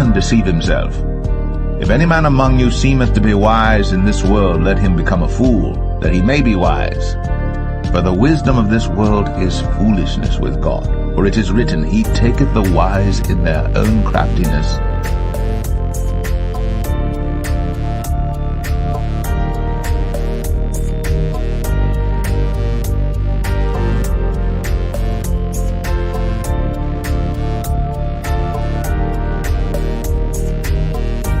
man deceive himself? If any man among you seemeth to be wise in this world, let him become a fool, that he may be wise. For the wisdom of this world is foolishness with God. For it is written, He taketh the wise in their own craftiness.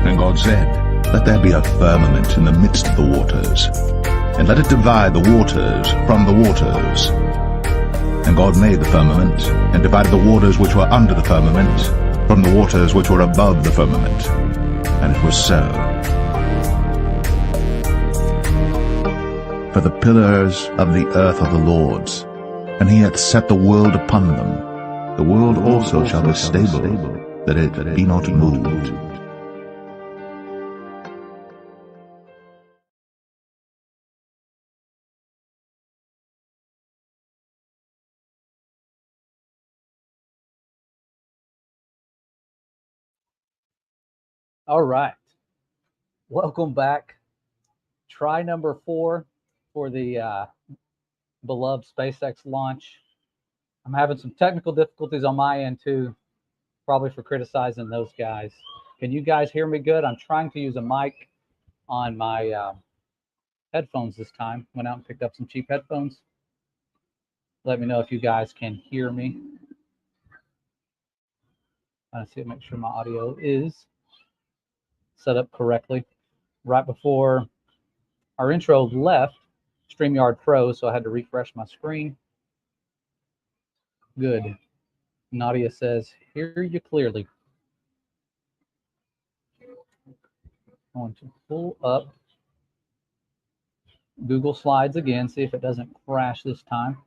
And God said, Let there be a firmament in the midst of the waters, and let it divide the waters from the waters. And God made the firmament, and divided the waters which were under the firmament from the waters which were above the firmament. And it was so. For the pillars of the earth are the Lord's, and He hath set the world upon them. The world also shall be stable, that it be not moved. All right. Welcome back. Try number 4 for the beloved SpaceX launch. I'm having some technical difficulties on my end too, probably for criticizing those guys. Can you guys hear me good? I'm trying to use a mic on my headphones this time. Went out and picked up some cheap headphones. Let me know if you guys can hear me. I see, make sure my audio is set up correctly. Right before our intro left StreamYard Pro, so I had to refresh my screen. Good. Nadia says, hear you clearly. I'm going to pull up Google Slides again, see if it doesn't crash this time,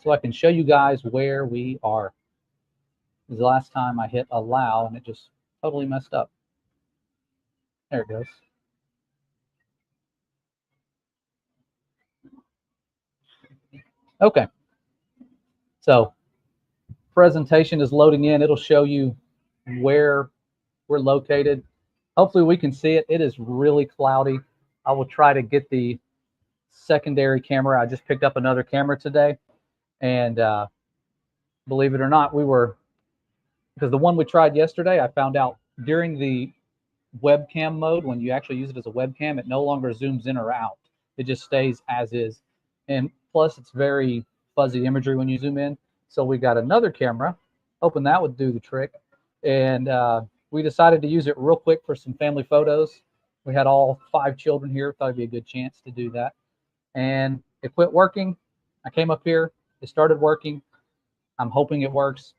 so I can show you guys where we are. Because the last time I hit allow and it just totally messed up. There it goes. Okay. So presentation is loading in. It'll show you where we're located. Hopefully we can see it. It is really cloudy. I will try to get the secondary camera. I just picked up another camera today, and believe it or not, because the one we tried yesterday, I found out during the webcam mode, when you actually use it as a webcam, it no longer zooms in or out. It just stays as is. And plus, it's very fuzzy imagery when you zoom in. So we got another camera, hoping that would do the trick. And we decided to use it real quick for some family photos. We had all 5 children here. Thought it'd be a good chance to do that. And it quit working. I came up here. It started working. I'm hoping it works.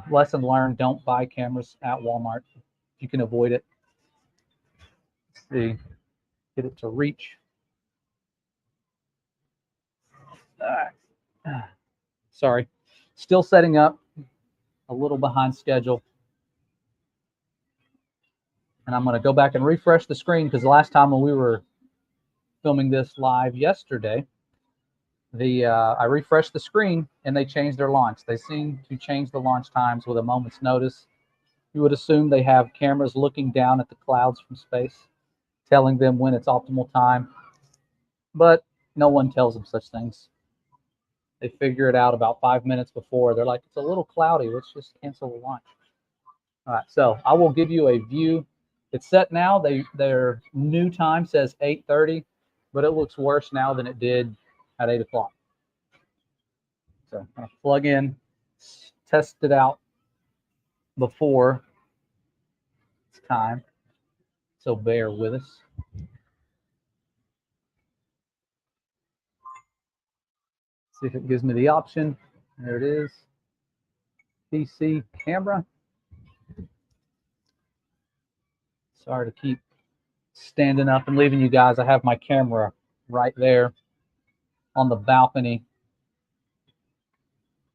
Lesson learned, don't buy cameras at Walmart if you can avoid it. Let's see, get it to reach. Sorry, still setting up, a little behind schedule. And I'm going to go back and refresh the screen, because the last time when we were filming this live yesterday, I refreshed the screen and they changed their launch. They seem to change the launch times with a moment's notice. You would assume they have cameras looking down at the clouds from space, telling them when it's optimal time, but no one tells them such things. They figure it out about 5 minutes before. They're like, it's a little cloudy, let's just cancel the launch. All right, so I will give you a view. It's set now. Their new time says 8:30, but it looks worse now than it did at 8 o'clock. So I'm going to plug in, test it out before it's time. So bear with us. See if it gives me the option. There it is. PC camera. Sorry to keep standing up and leaving you guys. I have my camera right there on the balcony,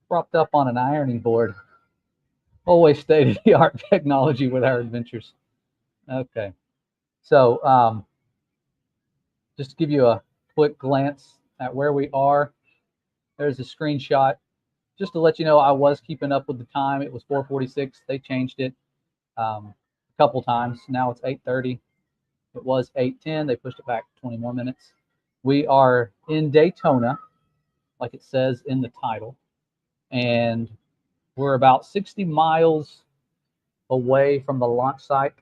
propped up on an ironing board. Always state-of-the-art technology with our adventures. Okay, so just to give you a quick glance at where we are, there's a screenshot just to let you know, I was keeping up with the time. It was 4:46. They changed it a couple times. Now it's 8:30. It was 8:10. They pushed it back 20 more minutes. We are in Daytona, like it says in the title, and we're about 60 miles away from the launch site.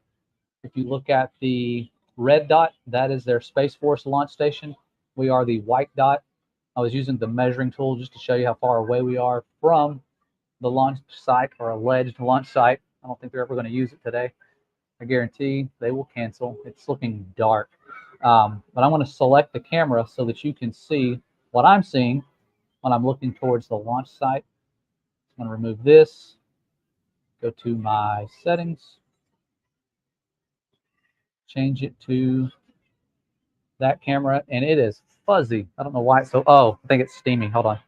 If you look at the red dot, that is their Space Force launch station. We are the white dot. I was using the measuring tool just to show you how far away we are from the launch site, or alleged launch site. I don't think they're ever going to use it today. I guarantee they will cancel. It's looking dark. But I'm going to select the camera so that you can see what I'm seeing when I'm looking towards the launch site. I'm going to remove this, go to my settings, change it to that camera, and it is fuzzy. I don't know why it's so, oh, I think it's steaming. Hold on.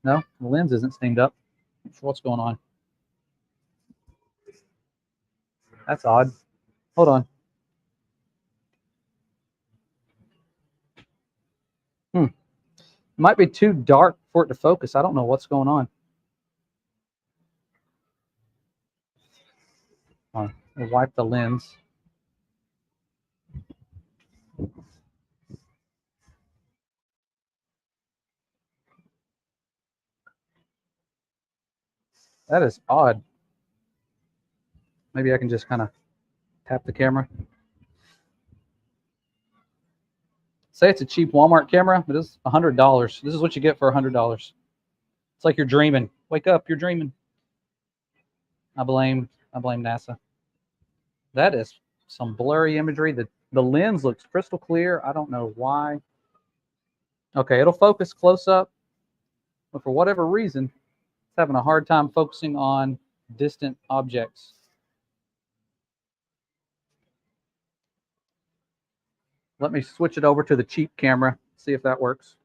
No, the lens isn't steamed up. Not sure what's going on. That's odd. Hold on. Might be too dark for it to focus. I don't know what's going on. We'll wipe the lens. That is odd. Maybe I can just kind of tap the camera. Say it's a cheap Walmart camera, but it's $100. This is what you get for $100. It's like you're dreaming. Wake up, you're dreaming. I blame NASA. That is some blurry imagery. The lens looks crystal clear. I don't know why. Okay, it'll focus close up, but for whatever reason, it's having a hard time focusing on distant objects. Let me switch it over to the cheap camera, see if that works.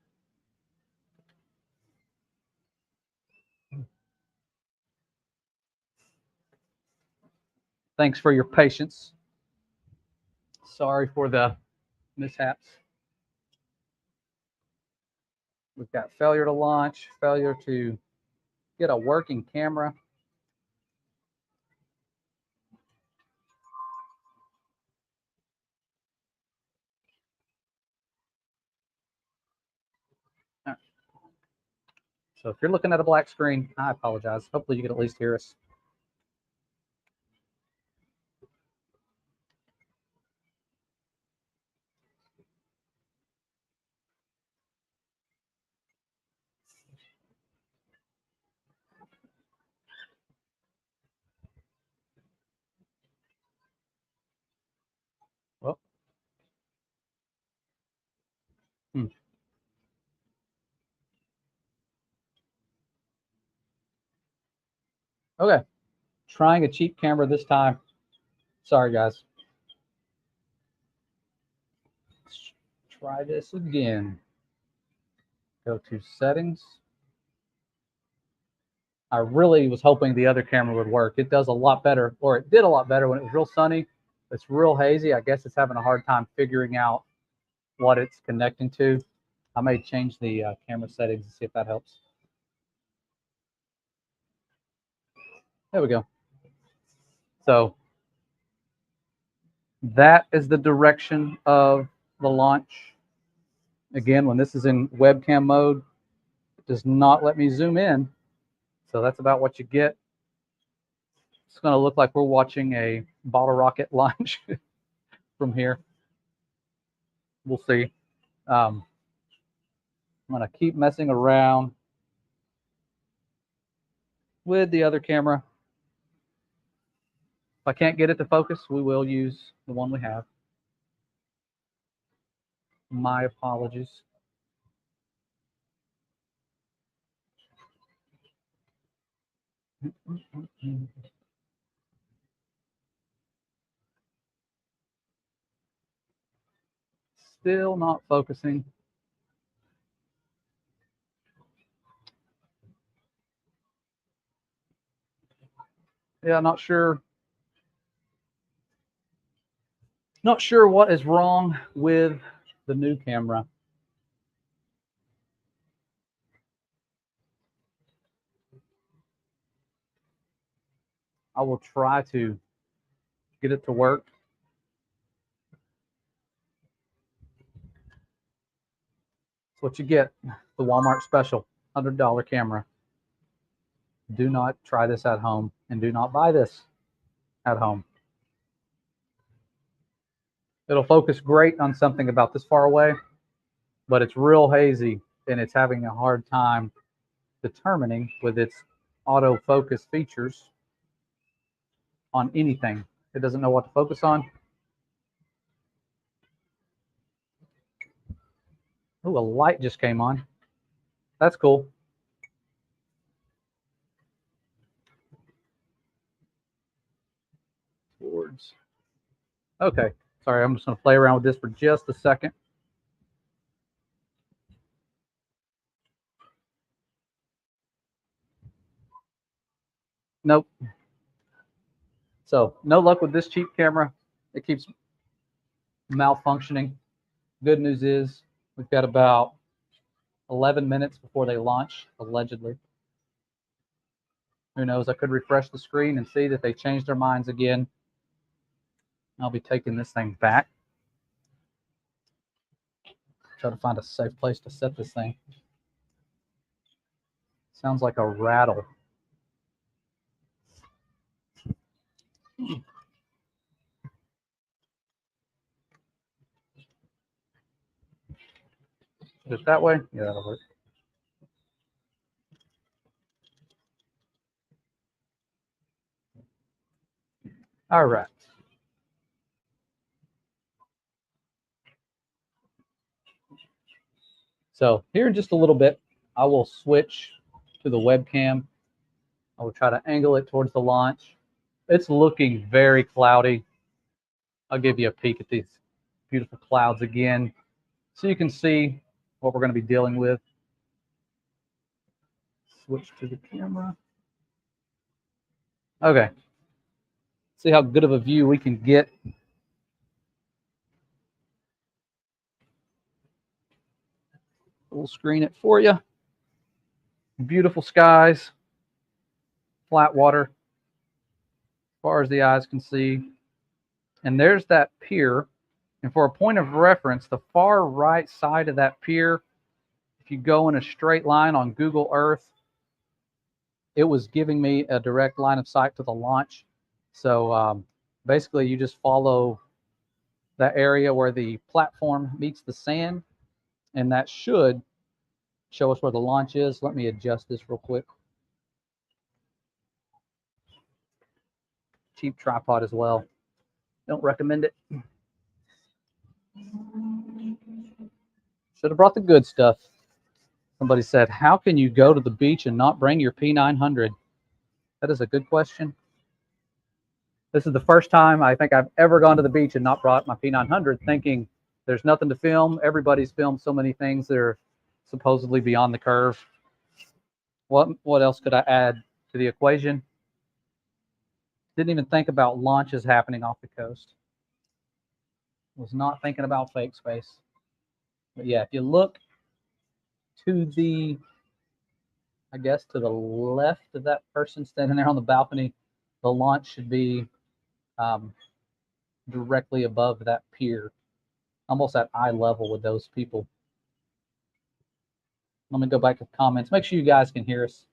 Thanks for your patience. Sorry for the mishaps. We've got failure to launch, failure to get a working camera. Right. So if you're looking at a black screen, I apologize. Hopefully you can at least hear us. Well, Okay, trying a cheap camera this time. Sorry, guys. Let's try this again. Go to settings. I really was hoping the other camera would work. It does a lot better, or it did a lot better when it was real sunny. It's real hazy. I guess it's having a hard time figuring out what it's connecting to. I may change the camera settings and see if that helps. There we go. So that is the direction of the launch. Again, when this is in webcam mode, it does not let me zoom in. So that's about what you get. It's going to look like we're watching a bottle rocket launch from here. We'll see. I'm going to keep messing around with the other camera. If I can't get it to focus, we will use the one we have. My apologies. Still not focusing. Yeah, not sure. Not sure what is wrong with the new camera. I will try to get it to work. That's what you get. The Walmart special, $100 camera. Do not try this at home, and do not buy this at home. It'll focus great on something about this far away, but it's real hazy, and it's having a hard time determining with its autofocus features on anything. It doesn't know what to focus on. Oh, a light just came on. That's cool. Boards. Okay, sorry, I'm just going to play around with this for just a second. Nope. So no luck with this cheap camera. It keeps malfunctioning. Good news is we've got about 11 minutes before they launch, allegedly. Who knows? I could refresh the screen and see that they changed their minds again. I'll be taking this thing back. Try to find a safe place to set this thing. Sounds like a rattle. Just that way? Yeah, that'll work. All right. So here in just a little bit, I will switch to the webcam. I will try to angle it towards the launch. It's looking very cloudy. I'll give you a peek at these beautiful clouds again, so you can see what we're going to be dealing with. Switch to the camera. Okay. See how good of a view we can get. We'll screen it for you. Beautiful skies, flat water, as far as the eyes can see. And there's that pier. And for a point of reference, the far right side of that pier, if you go in a straight line on Google Earth, it was giving me a direct line of sight to the launch. So basically, you just follow that area where the platform meets the sand, and that should show us where the launch is. Let me adjust this real quick. Cheap tripod as well. Don't recommend it. Should have brought the good stuff. Somebody said, how can you go to the beach and not bring your P900? That is a good question. This is the first time I think I've ever gone to the beach and not brought my P900, thinking there's nothing to film. Everybody's filmed so many things that are supposedly beyond the curve. What else could I add to the equation? Didn't even think about launches happening off the coast. Was not thinking about fake space. But yeah, if you look to the, I guess, to the left of that person standing there on the balcony, the launch should be directly above that pier, almost at eye level with those people. Let me go back to the comments. Make sure you guys can hear us.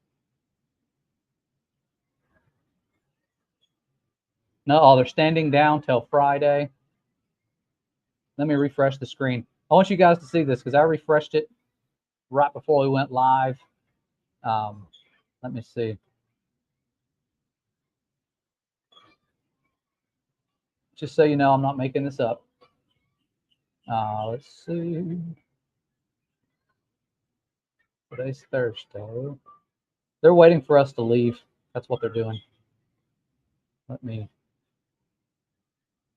No, they're standing down till Friday. Let me refresh the screen. I want you guys to see this because I refreshed it right before we went live. Let me see. Just so you know, I'm not making this up. Let's see. Today's Thursday. They're waiting for us to leave. That's what they're doing. Let me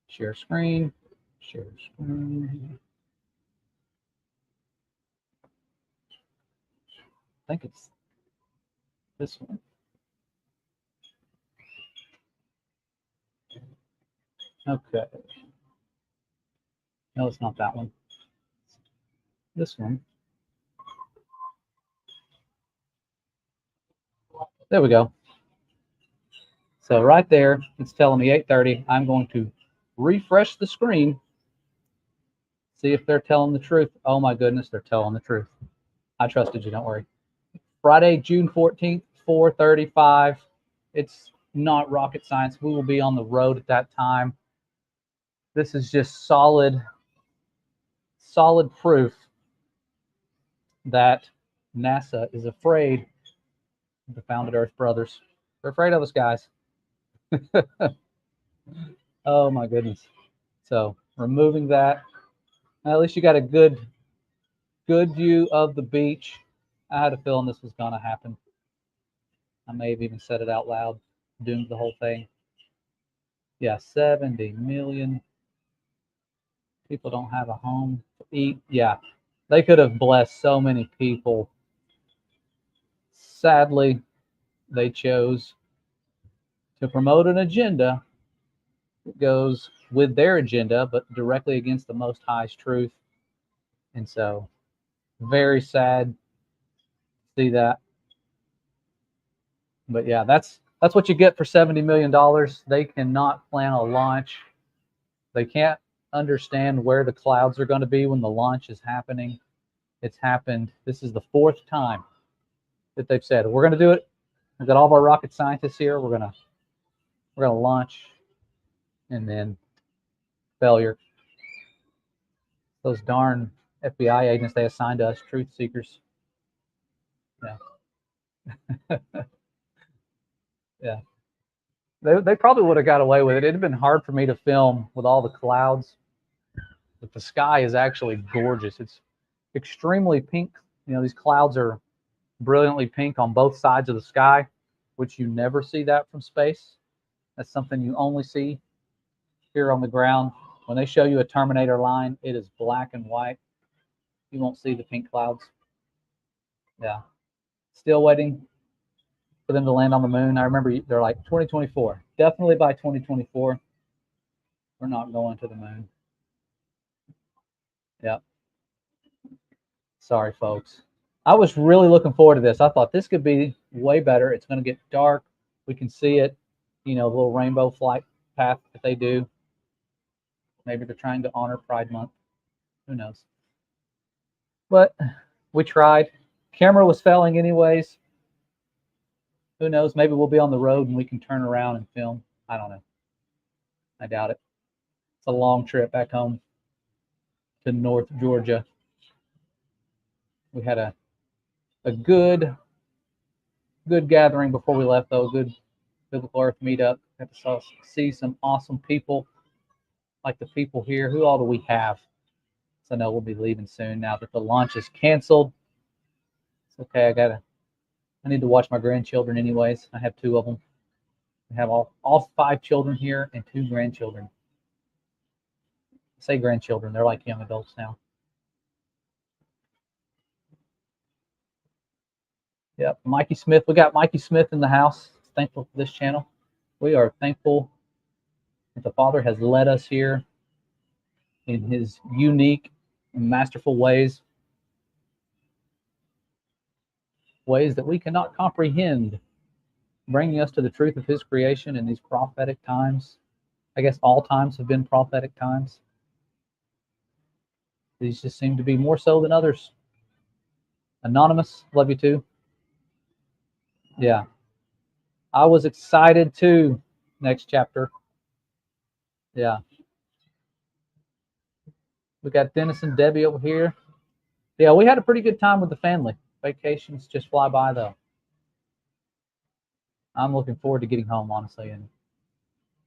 share screen. Share screen. I think it's this one. Okay. No, it's not that one. This one. There we go. So right there, it's telling me 8:30. I'm going to refresh the screen, see if they're telling the truth. Oh my goodness, they're telling the truth. I trusted you, don't worry. Friday, June 14th, 4:35. It's not rocket science. We will be on the road at that time. This is just solid proof that NASA is afraid of the Founded Earth brothers. They're afraid of us, guys. Oh my goodness. So removing that, at least you got a good view of the beach. I had a feeling this was going to happen. I may have even said it out loud, doomed the whole thing. Yeah, 70 million people don't have a home to eat. Yeah, they could have blessed so many people. Sadly, they chose to promote an agenda that goes with their agenda, but directly against the Most High's truth. And so, very sad to see that. But yeah, that's what you get for $70 million. They cannot plan a launch. They can't understand where the clouds are going to be when the launch is happening. It's happened. This is the 4th time that they've said we're going to do it. We've got all of our rocket scientists here. We're gonna launch, and then failure. Those darn FBI agents they assigned to us, truth seekers. Yeah. Yeah. They probably would have got away with it. It'd have been hard for me to film with all the clouds, but the sky is actually gorgeous. It's extremely pink. You know, these clouds are brilliantly pink on both sides of the sky, which you never see that from space. That's something you only see here on the ground. When they show you a Terminator line, it is black and white. You won't see the pink clouds. Yeah. Still waiting for them to land on the moon. I remember they're like 2024. Definitely by 2024, we're not going to the moon. Yeah. Sorry, folks. I was really looking forward to this. I thought this could be way better. It's going to get dark. We can see it, you know, the little rainbow flight path that they do. Maybe they're trying to honor Pride Month. Who knows? But we tried. Camera was failing anyways. Who knows? Maybe we'll be on the road and we can turn around and film. I don't know. I doubt it. It's a long trip back home to North Georgia. We had a good gathering before we left, though. Good Biblical Earth meetup. Got to see some awesome people, like the people here. Who all do we have? So I know we'll be leaving soon now that the launch is canceled. It's okay. I need to watch my grandchildren anyways. I have 2 of them. We have all 5 children here and 2 grandchildren. I say grandchildren, they're like young adults now. Yep, Mikey Smith. We got Mikey Smith in the house. Thankful for this channel. We are thankful that the Father has led us here in his unique and masterful ways that we cannot comprehend, bringing us to the truth of his creation in these prophetic times. I guess all times have been prophetic times. These just seem to be more so than others. Anonymous, love you too. Yeah. I was excited too. Next chapter. Yeah. We got Dennis and Debbie over here. Yeah, we had a pretty good time with the family. Vacations just fly by though. I'm looking forward to getting home, honestly, and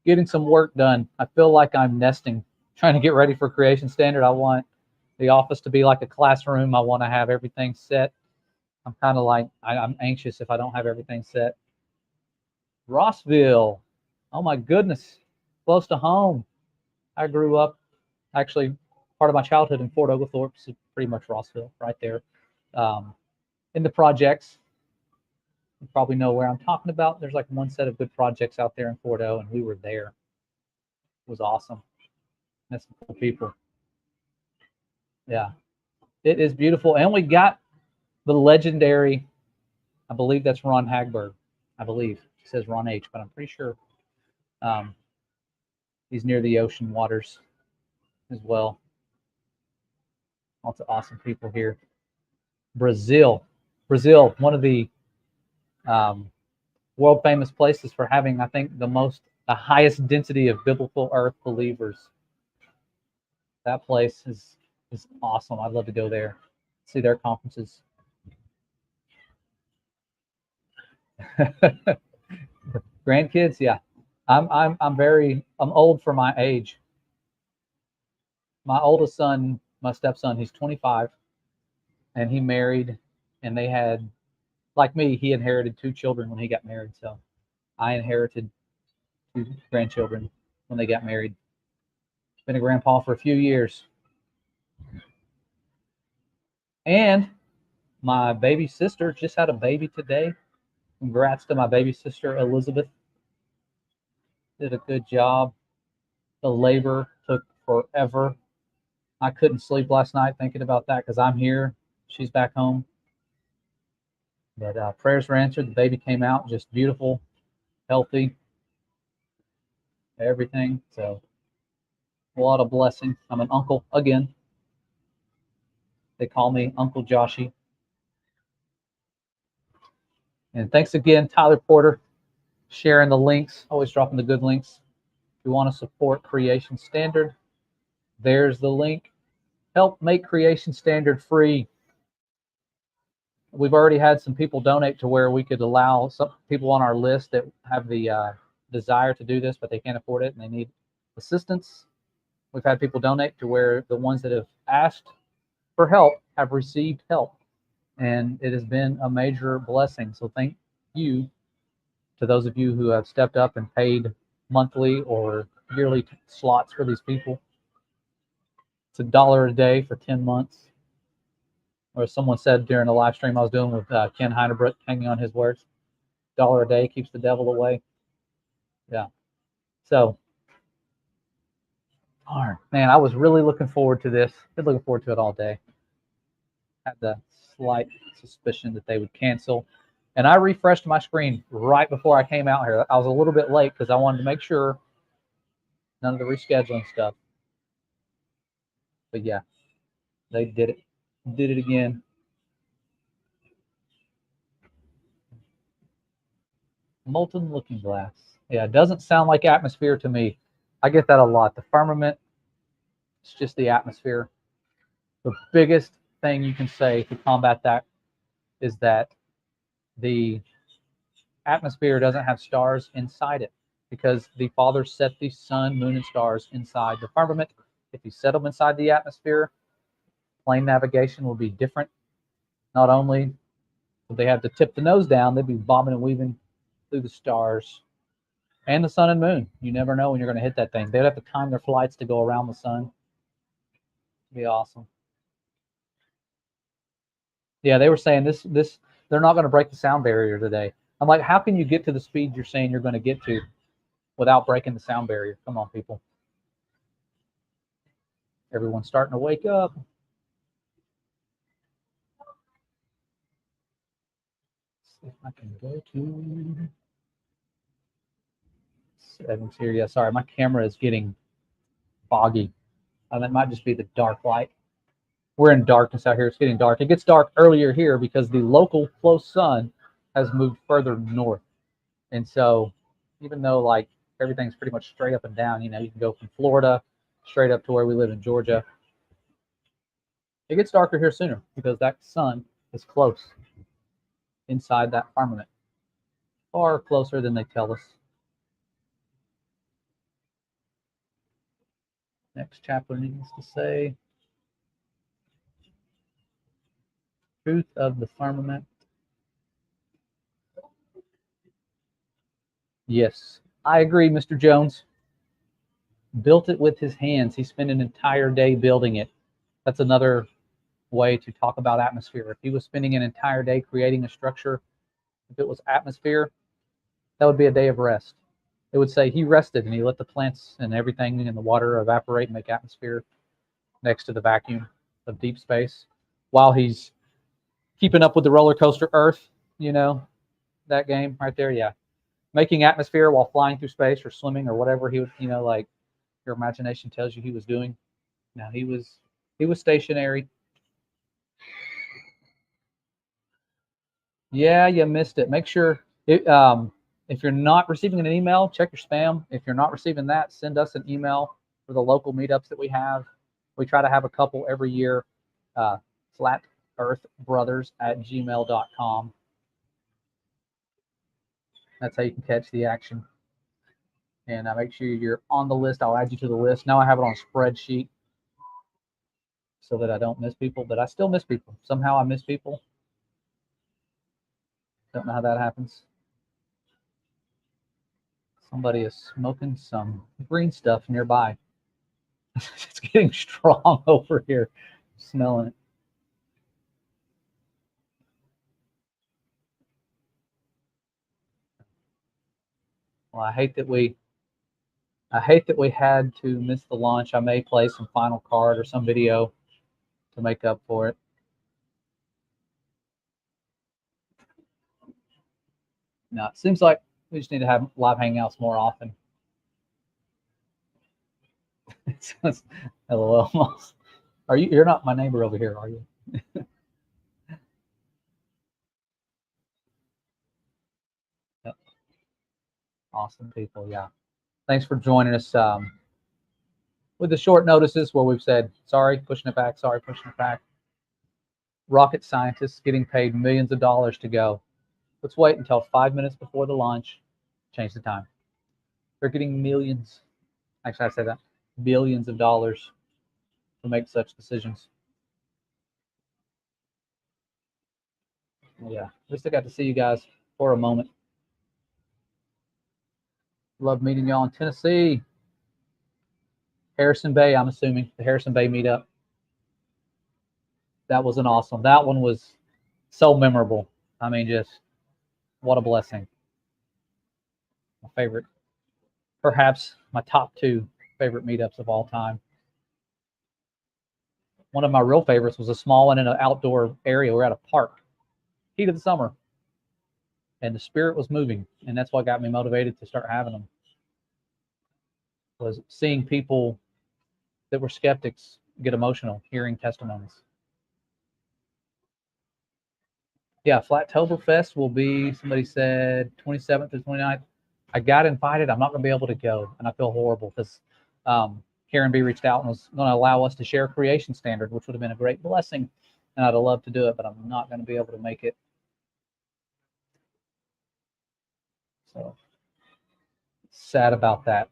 getting some work done. I feel like I'm nesting, trying to get ready for Creation Standard. I want the office to be like a classroom. I want to have everything set. I'm kind of like, I'm anxious if I don't have everything set. Rossville. Oh my goodness. Close to home. I grew up, actually, part of my childhood in Fort Oglethorpe, so pretty much Rossville, right there. In the projects, you probably know where I'm talking about. There's like one set of good projects out there in Fort O, and we were there. It was awesome. That's some cool people. Yeah, it is beautiful. And we got the legendary, I believe that's Ron Hagberg. I believe it says Ron H, but I'm pretty sure He's near the ocean waters as well. Lots of awesome people here. Brazil, one of the world famous places for having, I think, the highest density of biblical earth believers. That place is awesome. I'd love to go there, see their conferences. Grandkids, yeah. I'm old for my age. My oldest son, my stepson, he's 25, and he married, and they had, like me, he inherited 2 children when he got married. So I inherited 2 grandchildren when they got married. Been a grandpa for a few years. And my baby sister just had a baby today. Congrats to my baby sister, Elizabeth. Did a good job. The labor took forever. I couldn't sleep last night thinking about that because I'm here. She's back home. But prayers were answered. The baby came out just beautiful, healthy, everything. So a lot of blessing. I'm an uncle again. They call me Uncle Joshy. And thanks again, Tyler Porter, sharing the links, always dropping the good links. If you want to support Creation Standard, there's the link. Help make Creation Standard free. We've already had some people donate to where we could allow some people on our list that have the desire to do this, but they can't afford it and they need assistance. We've had people donate to where the ones that have asked for help have received help. And it has been a major blessing. So thank you to those of you who have stepped up and paid monthly or yearly slots for these people. It's $1 a day for 10 months. Or as someone said during the live stream I was doing with Ken Heinerbrook, hanging on his words, $1 a day keeps the devil away. Yeah. So, darn, man, I was really looking forward to this. Been looking forward to it all day. Had the slight suspicion that they would cancel. And I refreshed my screen right before I came out here. I was a little bit late because I wanted to make sure none of the rescheduling stuff. But yeah, they did it. Did it again. Molten looking glass. Yeah, it doesn't sound like atmosphere to me. I get that a lot. The firmament, it's just the atmosphere. The biggest thing you can say to combat that is that the atmosphere doesn't have stars inside it because the Father set the sun, moon, and stars inside the firmament. If you set them inside the atmosphere, plane navigation will be different. Not only would they have to tip the nose down, they'd be bobbing and weaving through the stars and the sun and moon. You never know when you're going to hit that thing. They'd have to time their flights to go around the sun. It'd be awesome. Yeah, they were saying this they're not going to break the sound barrier today. I'm like, how can you get to the speed you're saying you're going to get to without breaking the sound barrier? Come on, people. Everyone's starting to wake up. Let's see if I can go to settings here. Yeah, sorry, my camera is getting foggy. That might just be the dark light. We're in darkness out here. It's getting dark. It gets dark earlier here because the local close sun has moved further north. And so even though like everything's pretty much straight up and down, you know, you can go from Florida straight up to where we live in Georgia. It gets darker here sooner because that sun is close inside that firmament. Far closer than they tell us. Next chapter needs to say, truth of the firmament. Yes, I agree, Mr. Jones. Built it with his hands. He spent an entire day building it. That's another way to talk about atmosphere. If he was spending an entire day creating a structure, if it was atmosphere, that would be a day of rest. It would say he rested and he let the plants and everything in the water evaporate and make atmosphere next to the vacuum of deep space while he's keeping up with the roller coaster Earth, you know, that game right there. Yeah. making atmosphere while flying through space or swimming or whatever he would, like your imagination tells you he was doing. No, he was stationary. Yeah, you missed it. Make sure if you're not receiving an email, check your spam. If you're not receiving that, send us an email for the local meetups that we have. We try to have a couple every year. flatearthbrothers@gmail.com. That's how you can catch the action. And make sure you're on the list. I'll add you to the list. Now I have it on a spreadsheet so that I don't miss people, but I still miss people. Somehow I miss people. Don't know how that happens. Somebody is smoking some green stuff nearby. It's getting strong over here. Smelling it. Well, I hate that we had to miss the launch. I may play some Final Card or some video to make up for it. No, it seems like we just need to have live hangouts more often. LOL. You're not my neighbor over here, are you? Yep. Awesome people, yeah. Thanks for joining us with the short notices where we've said, sorry, pushing it back, sorry, pushing it back. Rocket scientists getting paid millions of dollars to go. Let's wait until 5 minutes before the launch, change the time. They're getting millions, actually I said that, billions of dollars to make such decisions. Yeah, at least I got to see you guys for a moment. Love meeting y'all in Tennessee. Harrison Bay, I'm assuming, the Harrison Bay meetup. That was an awesome. That one was so memorable. I mean, just what a blessing. My favorite, perhaps my top 2 favorite meetups of all time. One of my real favorites was a small one in an outdoor area. We're at a park, heat of the summer, and the spirit was moving, and that's what got me motivated to start having them. Was seeing people that were skeptics get emotional hearing testimonies. Yeah, Flattoberfest will be, somebody said 27th to 29th. I got invited. I'm not going to be able to go, and I feel horrible because Karen B reached out and was going to allow us to share Creation Standard, which would have been a great blessing, and I'd have loved to do it, but I'm not going to be able to make it. So sad about that.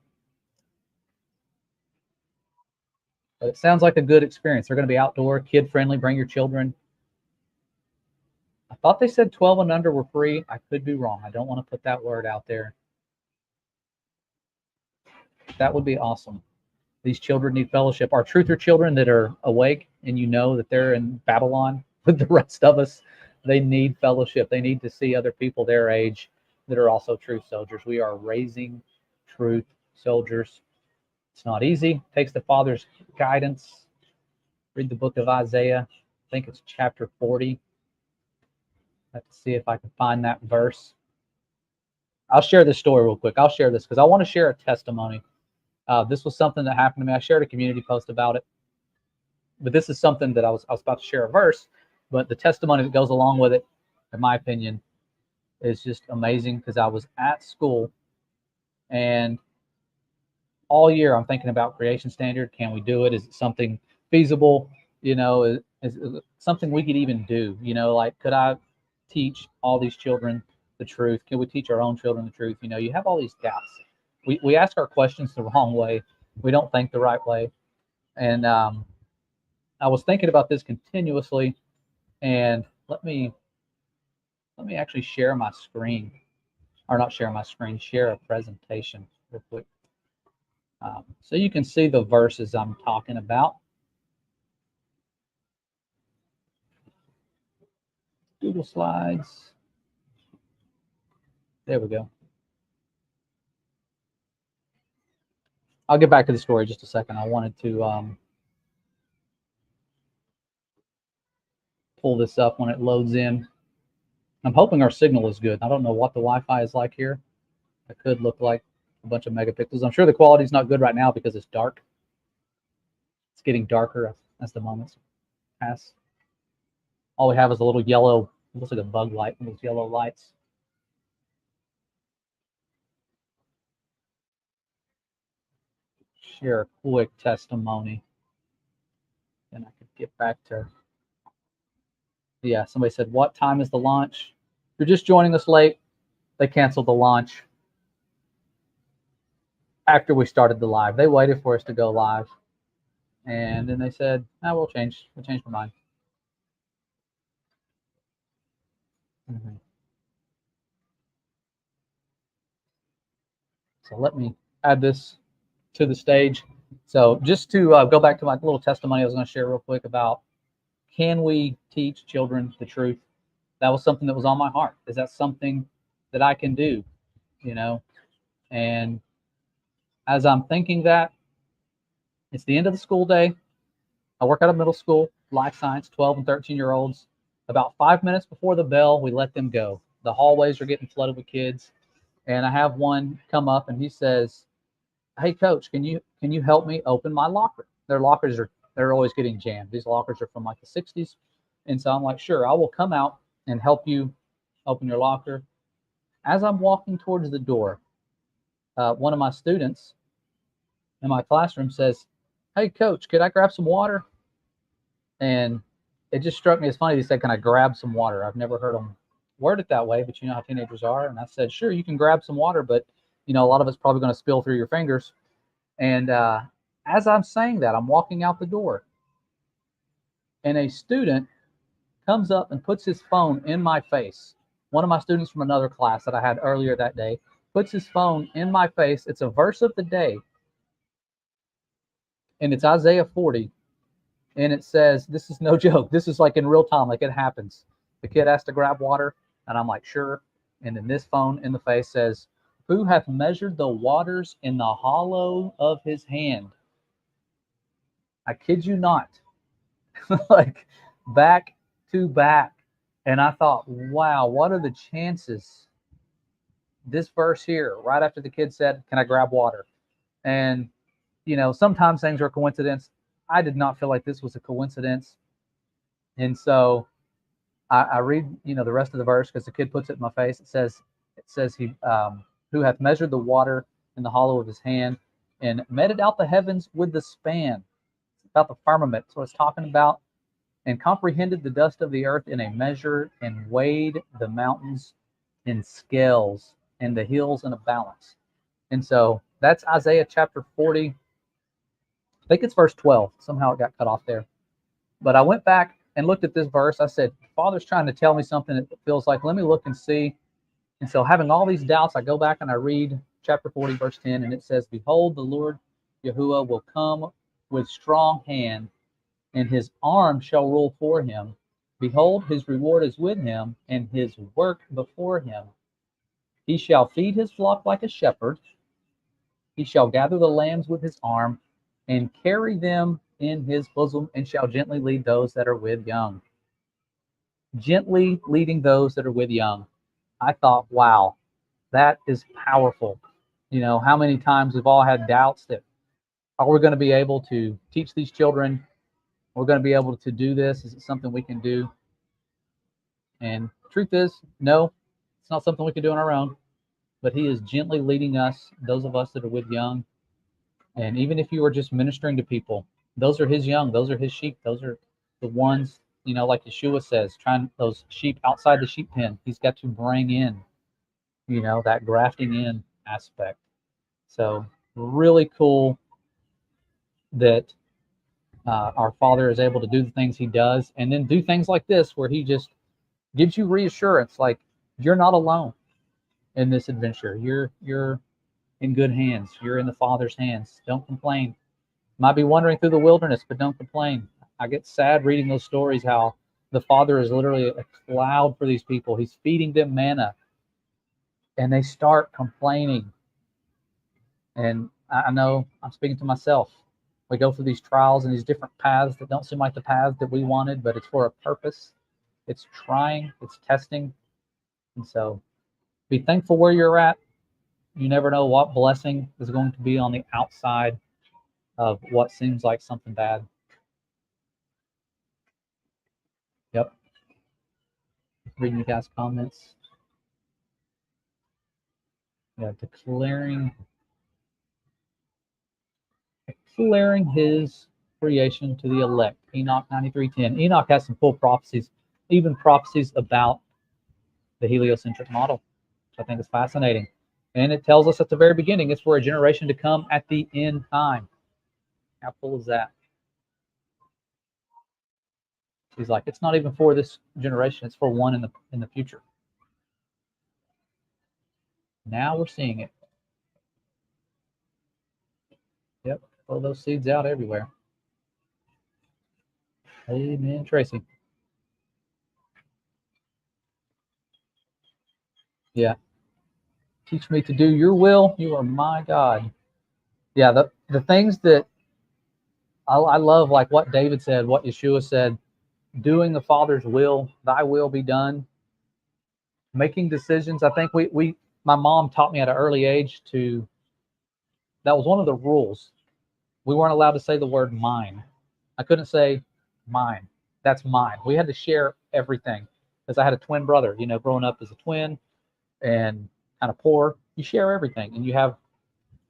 But it sounds like a good experience. They're going to be outdoor, kid-friendly. Bring your children. I thought they said 12 and under were free. I could be wrong. I don't want to put that word out there. That would be awesome. These children need fellowship. Our truther children that are awake and you know that they're in Babylon with the rest of us, they need fellowship. They need to see other people their age that are also truth soldiers. We are raising truth soldiers. It's not easy. It takes the Father's guidance. Read the book of Isaiah. I think it's chapter 40. I have to see if I can find that verse. I'll share this story real quick. I'll share this because I want to share a testimony. This was something that happened to me. I shared a community post about it. But this is something that I was about to share a verse, but the testimony that goes along with it, in my opinion, is just amazing because I was at school and all year I'm thinking about Creation Standard. Can we do it? Is it something feasible? Is it something we could even do? Like, could I teach all these children the truth? Can we teach our own children the truth? You have all these doubts. We ask our questions the wrong way. We don't think the right way. And I was thinking about this continuously. And let me actually share my screen, or not share my screen, share a presentation real quick. So you can see the verses I'm talking about. Google Slides. There we go. I'll get back to the story in just a second. I wanted to pull this up when it loads in. I'm hoping our signal is good. I don't know what the Wi-Fi is like here. It could look like a bunch of megapixels. I'm sure the quality is not good right now because it's dark. It's getting darker as the moments pass. All we have is a little yellow, looks like a bug light, those yellow lights. Share a quick testimony. And I could get back to, yeah, somebody said, what time is the launch? If you're just joining us late, they canceled the launch after we started the live. They waited for us to go live. And then they said, oh, we'll change my mind. Mm-hmm. So let me add this to the stage. So just to go back to my little testimony I was going to share real quick about, can we teach children the truth? That was something that was on my heart. Is that something that I can do? You know, and as I'm thinking that, it's the end of the school day. I work at a middle school, life science, 12 and 13-year-olds. About 5 minutes before the bell, we let them go. The hallways are getting flooded with kids. And I have one come up and he says, hey coach, can you help me open my locker? Their lockers they're always getting jammed. These lockers are from like the 60s. And so I'm like, sure, I will come out and help you open your locker. As I'm walking towards the door, one of my students in my classroom says, hey coach, could I grab some water? And it just struck me as funny. He said, can I grab some water? I've never heard him word it that way, but you know how teenagers are. And I said, sure, you can grab some water, but you know, a lot of it's probably going to spill through your fingers. And as I'm saying that, I'm walking out the door, and a student comes up and puts his phone in my face. One of my students from another class that I had earlier that day puts his phone in my face. It's a verse of the day, and it's Isaiah 40. And it says, this is no joke. This is like in real time, like it happens. The kid has to grab water, and I'm like, sure. And then this phone in the face says, who hath measured the waters in the hollow of his hand? I kid you not. Like back to back. And I thought, wow, what are the chances? This verse here, right after the kid said, can I grab water? And, you know, sometimes things are coincidence. I did not feel like this was a coincidence. And so I read, you know, the rest of the verse because the kid puts it in my face. It says he who hath measured the water in the hollow of his hand and meted out the heavens with the span. It's about the firmament. So it's talking about, and comprehended the dust of the earth in a measure, and weighed the mountains in scales, and the hills in a balance. And so that's Isaiah chapter 40. I think it's verse 12. Somehow it got cut off there. But I went back and looked at this verse. I said, Father's trying to tell me something that feels like, let me look and see. And so having all these doubts, I go back and I read chapter 40, verse 10, and it says, behold, the Lord Yahuwah will come with strong hand, and his arm shall rule for him. Behold, his reward is with him, and his work before him. He shall feed his flock like a shepherd. He shall gather the lambs with his arm, and carry them in his bosom, and shall gently lead those that are with young. Gently leading those that are with young. I thought, wow, that is powerful. You know, how many times we've all had doubts that, are we going to be able to teach these children? We're going to be able to do this? Is it something we can do? And truth is, no, it's not something we can do on our own. But he is gently leading us, those of us that are with young. And even if you are just ministering to people, those are his young, those are his sheep, those are the ones, you know, like Yeshua says, trying those sheep outside the sheep pen. He's got to bring in, you know, that grafting in aspect. So really cool that our Father is able to do the things he does, and then do things like this where he just gives you reassurance, like you're not alone in this adventure. You're in good hands. You're in the Father's hands. Don't complain. Might be wandering through the wilderness, but don't complain. I get sad reading those stories, how the Father is literally a cloud for these people. He's feeding them manna, and they start complaining. And I know I'm speaking to myself. We go through these trials and these different paths that don't seem like the paths that we wanted, but it's for a purpose. It's trying, it's testing. And so be thankful where you're at. You never know what blessing is going to be on the outside of what seems like something bad. Yep. Reading you guys' comments. Yeah, declaring his creation to the elect. Enoch 93:10. Enoch has some full prophecies, even prophecies about the heliocentric model, which I think is fascinating. And it tells us at the very beginning it's for a generation to come at the end time. How cool is that? He's like, it's not even for this generation, it's for one in the future. Now we're seeing it. Yep, throw those seeds out everywhere. Amen, Tracy. Yeah. Teach me to do your will. You are my God. Yeah, the things that I love, like what David said, what Yeshua said, doing the Father's will, thy will be done, making decisions. I think my mom taught me at an early age that was one of the rules. We weren't allowed to say the word mine. I couldn't say mine. That's mine. We had to share everything because I had a twin brother, growing up as a twin and kind of poor. You share everything and you have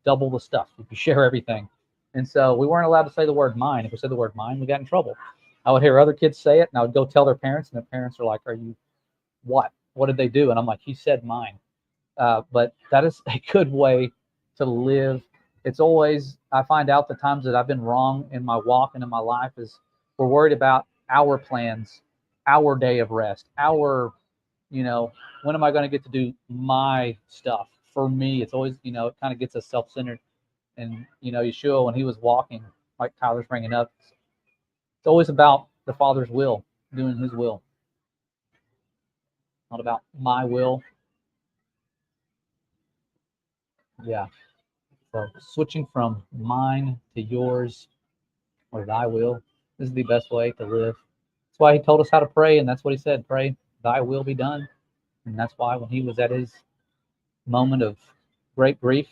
double the stuff if you share everything. And so we weren't allowed to say the word mine. If we said the word mine, we got in trouble. I would hear other kids say it and I would go tell their parents, and their parents are like, are you what? What did they do? And I'm like, he said mine. But that is a good way to live. It's always, I find out the times that I've been wrong in my walk and in my life is we're worried about our plans, our day of rest, when am I going to get to do my stuff for me? It's always, it kind of gets us self-centered. And, Yeshua, when he was walking, like Tyler's bringing up, it's always about the Father's will, doing his will, not about my will. Yeah. So switching from mine to yours or thy will is the best way to live. That's why he told us how to pray, and that's what he said, pray, thy will be done. And that's why when he was at his moment of great grief,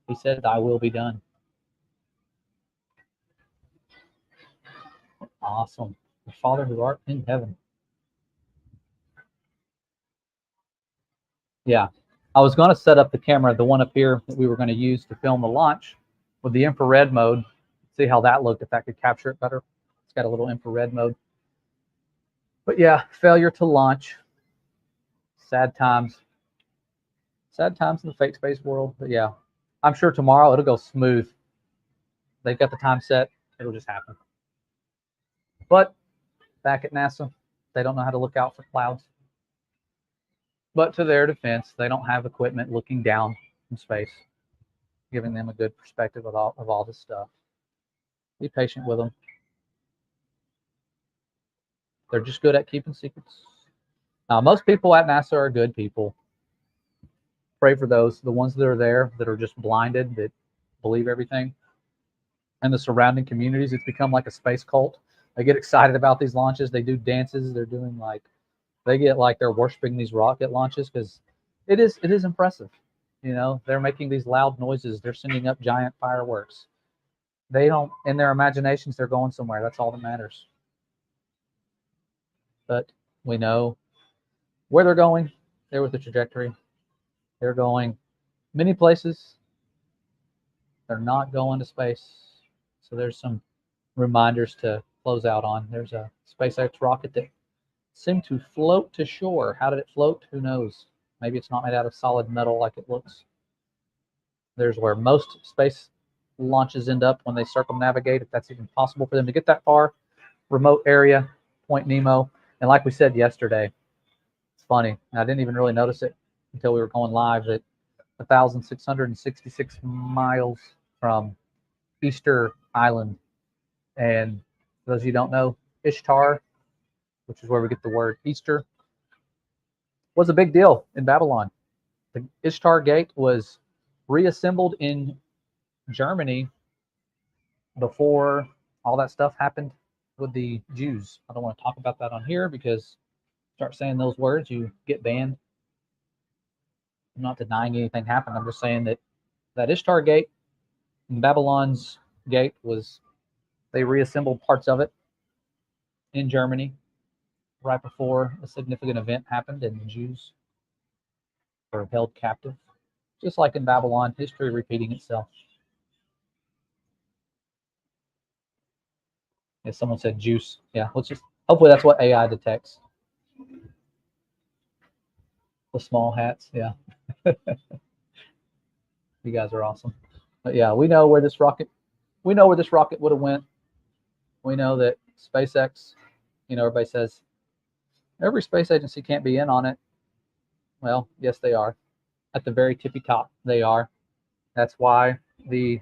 he said, thy will be done. Awesome. The Father who art in heaven. Yeah. I was going to set up the camera, the one up here that we were going to use to film the launch with the infrared mode. See how that looked, if that could capture it better. It's got a little infrared mode. But yeah, failure to launch. Sad times. Sad times in the fake space world. But yeah, I'm sure tomorrow it'll go smooth. They've got the time set. It'll just happen. But back at NASA, they don't know how to look out for clouds. But to their defense, they don't have equipment looking down from space, giving them a good perspective of all this stuff. Be patient with them. They're just good at keeping secrets. Now, most people at NASA are good people. Pray for those, the ones that are there that are just blinded, that believe everything. And the surrounding communities, it's become like a space cult. They get excited about these launches. They do dances. They're doing they get like they're worshiping these rocket launches because it is impressive. They're making these loud noises. They're sending up giant fireworks. They don't, in their imaginations, they're going somewhere. That's all that matters. But we know where they're going. They're with the trajectory. They're going many places. They're not going to space. So there's some reminders to close out on. There's a SpaceX rocket that seemed to float to shore. How did it float? Who knows? Maybe it's not made out of solid metal like it looks. There's where most space launches end up when they circumnavigate, if that's even possible for them to get that far. Remote area, Point Nemo. And like we said yesterday, it's funny. I didn't even really notice it until we were going live that 1,666 miles from Easter Island. And for those of you who don't know, Ishtar, which is where we get the word Easter, was a big deal in Babylon. The Ishtar Gate was reassembled in Germany before all that stuff happened with the Jews. I don't want to talk about that on here because start saying those words, you get banned. I'm not denying anything happened. I'm just saying that Ishtar Gate and Babylon's Gate was, they reassembled parts of it in Germany right before a significant event happened and the Jews were held captive. Just like in Babylon, history repeating itself. If someone said juice, yeah, let's just, hopefully that's what AI detects. The small hats, yeah. You guys are awesome. But yeah, we know where this rocket would have went. We know that SpaceX, everybody says every space agency can't be in on it. Well, yes, they are. At the very tippy top, they are. That's why the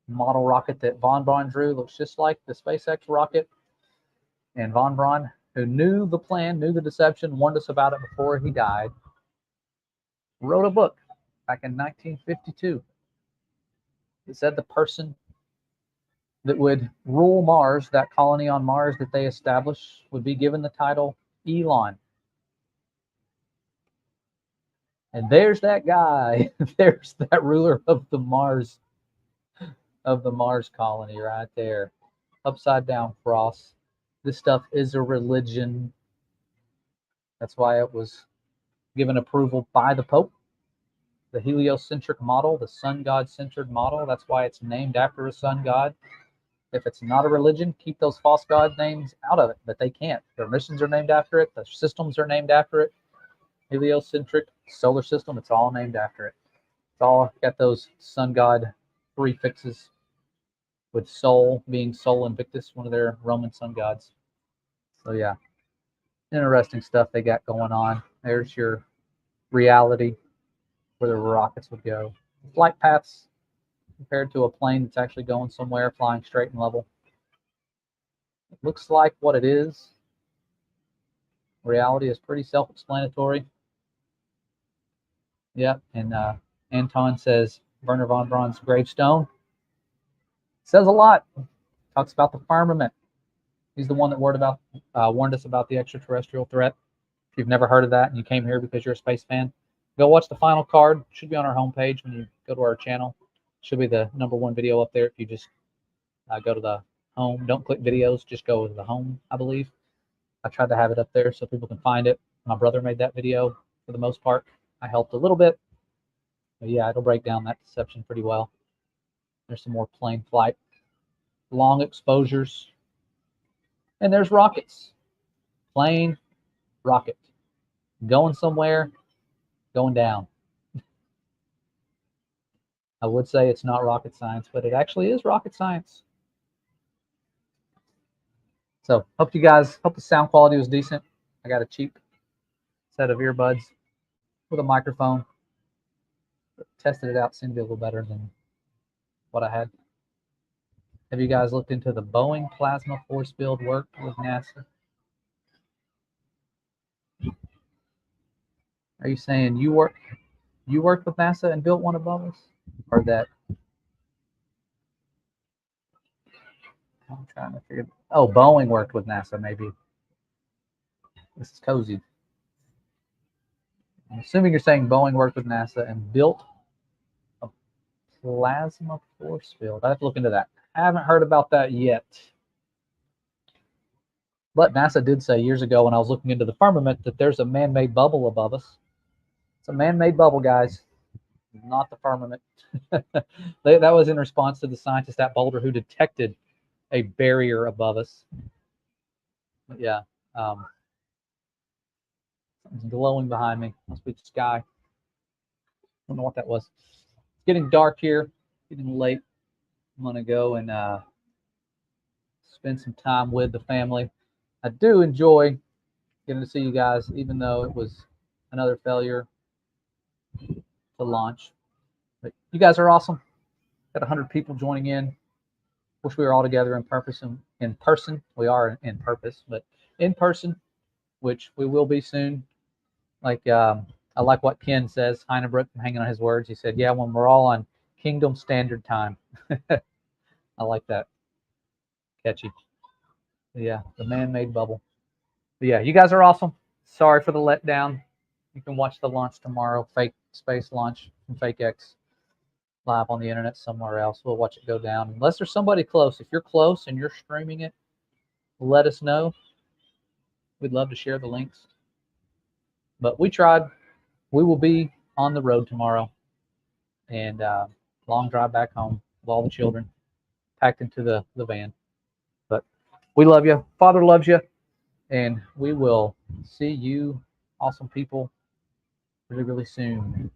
model rocket that von Braun drew looks just like the SpaceX rocket. And von Braun, who knew the plan, knew the deception, warned us about it before he died, wrote a book back in 1952 that said the person that would rule Mars, that colony on Mars that they established, would be given the title Elon. And there's that guy. There's that ruler of the Mars colony right there. Upside down cross. This stuff is a religion. That's why it was given approval by the Pope. The heliocentric model, the sun god centered model. That's why it's named after a sun god. If it's not a religion, keep those false god names out of it, but they can't. Their missions are named after it. The systems are named after it. Heliocentric solar system, it's all named after it. It's all got those sun god prefixes, with Sol being Sol Invictus, one of their Roman sun gods. So yeah, interesting stuff they got going on. There's your reality where the rockets would go. Flight paths compared to a plane that's actually going somewhere, flying straight and level. It looks like what it is. Reality is pretty self-explanatory. Yeah, and Anton says Werner von Braun's gravestone says a lot. Talks about the firmament. He's the one that warned us about the extraterrestrial threat. If you've never heard of that and you came here because you're a space fan, go watch the final card. It should be on our homepage when you go to our channel. It should be the #1 video up there if you just go to the home. Don't click videos, just go to the home, I believe. I tried to have it up there so people can find it. My brother made that video for the most part. I helped a little bit. But yeah, it'll break down that deception pretty well. There's some more plane flight, long exposures. And there's rockets. Plane, rocket. Going somewhere, going down. I would say it's not rocket science, but it actually is rocket science. So hope the sound quality was decent. I got a cheap set of earbuds with a microphone. Tested it out, seemed to be a little better than what I had. Have you guys looked into the Boeing plasma force field work with NASA? Are you saying you worked with NASA and built one above us? Or that? I'm trying to figure. Oh, Boeing worked with NASA, maybe. This is cozy. I'm assuming you're saying Boeing worked with NASA and built a plasma force field. I have to look into that. I haven't heard about that yet. But NASA did say years ago when I was looking into the firmament that there's a man-made bubble above us. It's a man-made bubble, guys, not the firmament. That was in response to the scientist at Boulder who detected a barrier above us. But yeah, something's glowing behind me. Must be the sky. I don't know what that was. It's getting dark here, getting late. I'm gonna go and spend some time with the family. I do enjoy getting to see you guys, even though it was another failure to launch. But you guys are awesome. Got 100 people joining in. Wish we were all together in person. We are in purpose, but in person, which we will be soon. Like I like what Ken says. Heinebrook, hanging on his words. He said, "Yeah, when we're all on Kingdom Standard Time." I like that. Catchy. But yeah, the man-made bubble. But yeah, you guys are awesome. Sorry for the letdown. You can watch the launch tomorrow, fake space launch from fakeX, live on the internet somewhere else. We'll watch it go down. Unless there's somebody close. If you're close and you're streaming it, let us know. We'd love to share the links. But we tried. We will be on the road tomorrow, and long drive back home with all the children packed into the van. But we love you. Father loves you. And we will see you awesome people really, really soon.